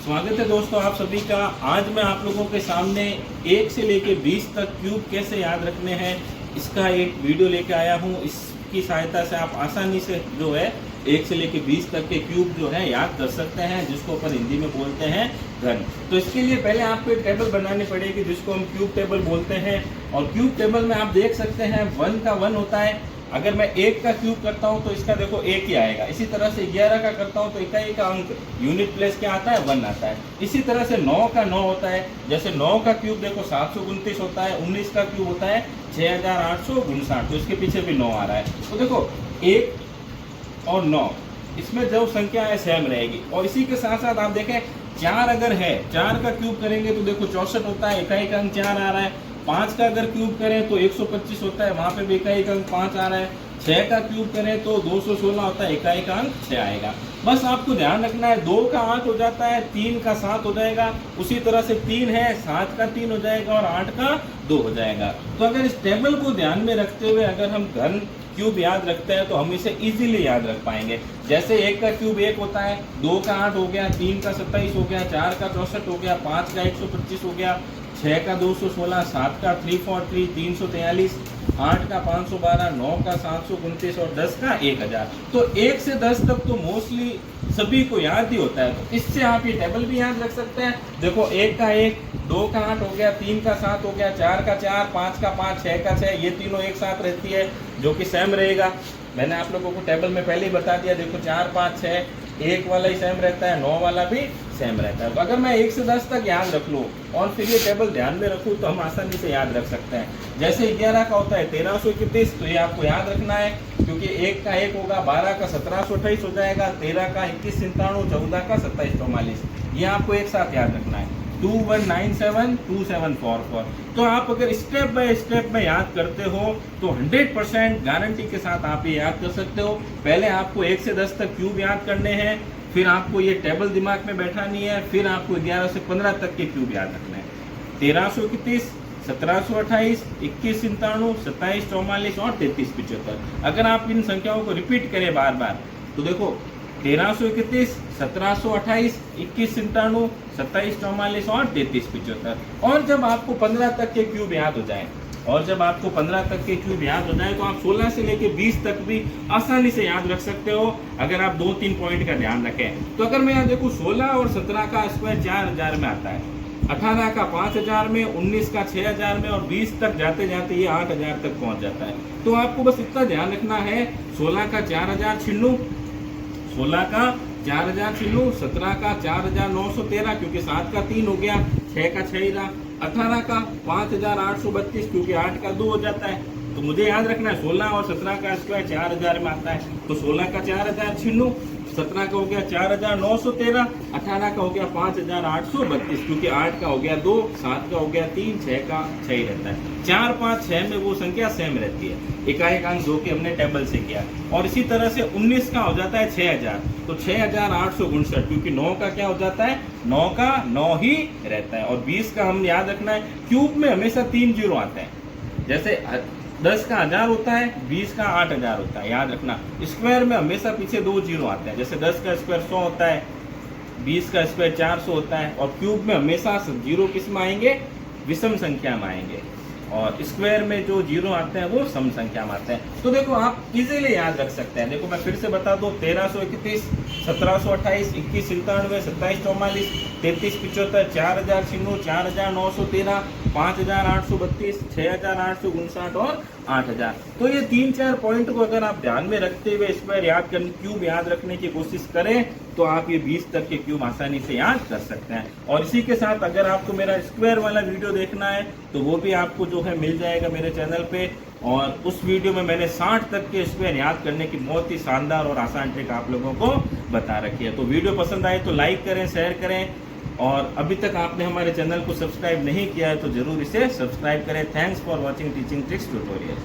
स्वागत है दोस्तों आप सभी का। आज मैं आप लोगों के सामने 1 से लेके 20 तक क्यूब कैसे याद रखने हैं इसका एक वीडियो लेके आया हूं। इसकी सहायता से आप आसानी से जो है 1 से लेके 20 तक के क्यूब जो है याद कर सकते हैं, जिसको अपन हिंदी में बोलते हैं घन। तो इसके लिए पहले आपको एक टेबल बनानी पड़ेगी जिसको हम क्यूब टेबल बोलते हैं। और क्यूब टेबल में आप देख सकते हैं 1 का 1 होता है। अगर मैं 1 का क्यूब करता हूं तो इसका देखो 1 ही आएगा। इसी तरह से 11 का करता हूं तो इकाई का अंक यूनिट प्लेस क्या आता है 1 आता है। इसी तरह से 9 का 9 होता है। जैसे 9 का क्यूब देखो 729 होता है। 19 का क्यूब होता है 6859, तो इसके पीछे भी 9 आ रहा है। तो देखो 1 और 9 इसमें जो संख्या है सेम रहेगी। और इसी के साथ साथ आप देखें 4 अगर है, 4 का क्यूब करेंगे तो देखो 64 होता है, इकाई का अंक 4 आ रहा है। 5 का अगर क्यूब करें तो 125 होता है, वहां पे भी इकाई का अंक 5 आ रहा है। 6 का क्यूब करें तो 216 होता है, इकाई का अंक 6 आएगा। बस आपको ध्यान रखना है 2 का 8 हो जाता है, 3 का 7 हो जाएगा। उसी तरह से 3 है 7 का 3 हो जाएगा और 8 का 2 हो जाएगा। तो अगर इस टेबल को ध्यान में रखते हुए अगर हम घन क्यूब याद रखते हैं तो हम इसे इजीली याद रख पाएंगे। जैसे 1 का क्यूब 1 होता है, 2 का 8 हो गया, 3 का 27 हो गया, 4 का 64 हो गया, 5 का 125 हो गया, 6 का 216, 7 का 343, 343, 8 का 512, 9 का 729 और 10 का 1000। तो 1 से 10 तक तो मोस्टली सभी को याद ही होता है। तो इससे आप ये टेबल भी याद रख सकते हैं। देखो 1 का 1, 2 का 8 हो गया, 3 का 7 हो गया, 4 का 4, 5 का 5, 6 का 6, ये तीनों एक साथ रहती है जो कि सेम रहेगा। मैंने आप लोगों को टेबल में पहले ही बता दिया। देखो 4, 5, 6 1 वाला ही सेम रहता है, 9 वाला भी सेम रहता है। तो अगर मैं 1 से 10 तक याद रख लूँ और फिर ये टेबल ध्यान में रखूँ तो हम आसानी से याद रख सकते हैं। जैसे 11 का होता है 1331, तो ये आपको याद रखना है क्योंकि 1 का 1 होगा, 12 का 1728 हो जाएगा, 13 का 2197, 14 का 2744, ये आपको एक साथ याद रखना है। 2197 2744। तो आप अगर स्टेप बाय स्टेप में याद करते हो तो 100% गारंटी के साथ आप ये याद कर सकते हो। पहले आपको 1 से 10 तक क्यूब याद करने हैं, फिर आपको ये टेबल दिमाग में बैठानी है, फिर आपको 11 से 15 तक के क्यूब याद रखना है। 1331, 1728, 2197, 2744 और 3375। अगर आप इन संख्याओं को रिपीट करें बार बार तो देखो 1331, 1728, 2197, 2744 और 3375। और जब आपको 15 तक के क्यूब याद हो जाए तो आप 16 से लेके 20 तक भी आसानी से याद रख सकते हो अगर आप 2-3 पॉइंट का ध्यान रखें। तो अगर मैं यहाँ देखूँ 16 और 17 का स्क्वायर 4000 में आता है, 18 का 5000 में, 19 का 6000 में और 20 तक जाते जाते ये 8000 तक पहुंच जाता है। तो आपको बस इतना ध्यान रखना है 16 का 4000 छीन लूं, 16 का 4000 छीन लूं, 17 का 4913 क्योंकि 7 का 3 हो गया, 6 का 6 ही रहा, 18 का 5832 क्योंकि 8 का 2 हो जाता है। तो मुझे याद रखना है 16 और 17 का स्क्वायर 4000 में आता है। तो 16 का 4000 छीन लूं, 17 का हो गया 4913, 18 का हो गया 5832 क्योंकि 8 का हो गया 2, 7 का हो गया 3, 6 का 6 ही रहता है। 4, 5, 6 में वो संख्या सेम रहती है, इकाई का अंक जो कि हमने टेबल से किया। और इसी तरह से 19 का हो जाता है 6000, तो 6859 क्योंकि 9 का क्या हो जाता है 9 का 9 ही रहता है। और 20 का हम याद रखना है क्यूब में हमेशा 3 जीरो आते हैं। जैसे 10 का 1000 होता है, 20 का 8000 होता है, याद रखना। स्क्वायर में हमेशा पीछे 2 जीरो आते हैं। जैसे 10 का स्क्वायर 100 होता है, 20 का स्क्वायर 400 होता है। और क्यूब में हमेशा जीरो किस में आएंगे, विषम संख्या में आएंगे। और स्क्वायर में जो जीरो आते हैं वो सम संख्या में आते हैं। तो देखो आप इजीली याद रख सकते हैं। देखो मैं फिर से बता दूं 1331, 1728, 2197, 2744, 3375, 4000 छिन्नू, 4913, 5832, 6859 और 8000। तो ये 3-4 पॉइंट को अगर आप ध्यान में रखते हुए स्क्वायर याद करने, क्यूब याद रखने की कोशिश करें तो आप ये 20 तक के क्यूब आसानी से याद कर सकते हैं। और इसी के साथ अगर आपको मेरा स्क्वायर वाला वीडियो देखना है तो वो भी आपको जो है मिल जाएगा मेरे चैनल पे। और उस वीडियो में मैंने 60 तक के स्क्वायर याद करने की बहुत ही शानदार और आसान ट्रिक आप लोगों को बता रखी है। तो वीडियो पसंद आए तो लाइक करें, शेयर करें। और अभी तक आपने हमारे चैनल को सब्सक्राइब नहीं किया है तो जरूर इसे सब्सक्राइब करें। Thanks for watching teaching tricks tutorial.